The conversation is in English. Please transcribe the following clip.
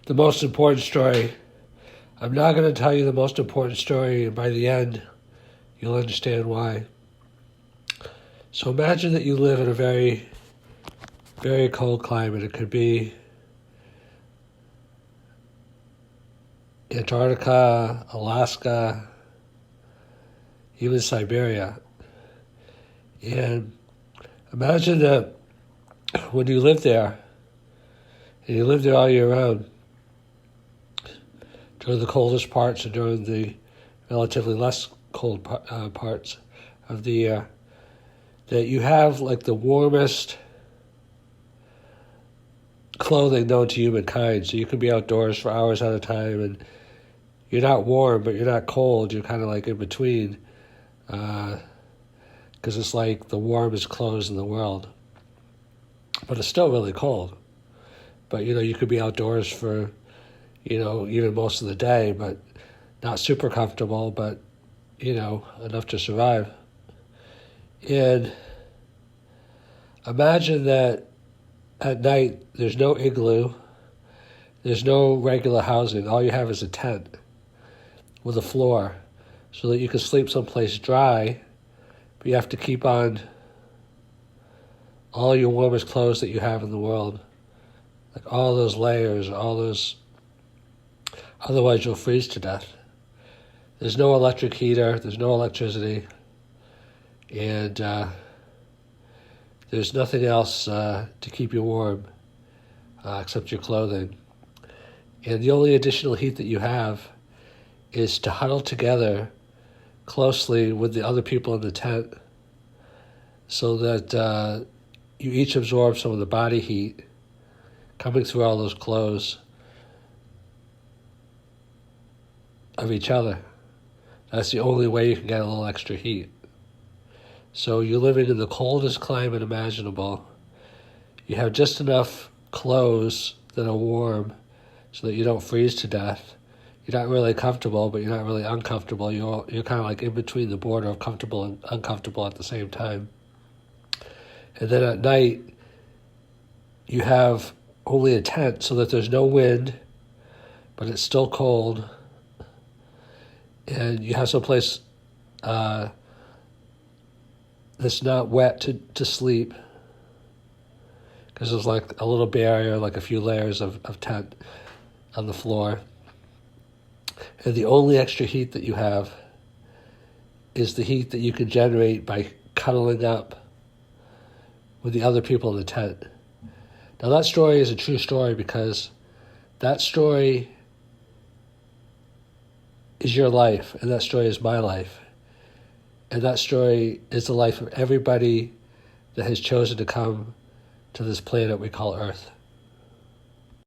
the most important story. I'm not going to tell you the most important story, and by the end, you'll understand why. So imagine that you live in a very, very cold climate. It could be Antarctica, Alaska, even Siberia. And imagine that when you live there, and you live there all year round, during the coldest parts and during the relatively less cold parts of the year, that you have like the warmest clothing known to humankind. So you can be outdoors for hours at a time, and you're not warm, but you're not cold. You're kind of like in between, because it's like the warmest clothes in the world. But it's still really cold. But, you could be outdoors for, even most of the day, but not super comfortable, but, enough to survive. And imagine that at night there's no igloo, there's no regular housing. All you have is a tent with a floor so that you can sleep someplace dry, but you have to keep on all your warmest clothes that you have in the world. Like all those layers, otherwise you'll freeze to death. There's no electric heater, there's no electricity, and there's nothing else to keep you warm except your clothing. And the only additional heat that you have is to huddle together closely with the other people in the tent so that you each absorb some of the body heat coming through all those clothes of each other. That's the only way you can get a little extra heat. So you're living in the coldest climate imaginable. You have just enough clothes that are warm so that you don't freeze to death. You're not really comfortable, but you're not really uncomfortable. You're kind of like in between the border of comfortable and uncomfortable at the same time. And then at night, you have only a tent so that there's no wind, but it's still cold. And you have someplace that's not wet to sleep, because there's like a little barrier, like a few layers of tent on the floor. And the only extra heat that you have is the heat that you can generate by cuddling up with the other people in the tent. Now that story is a true story because that story is your life, and that story is my life. And that story is the life of everybody that has chosen to come to this planet we call Earth.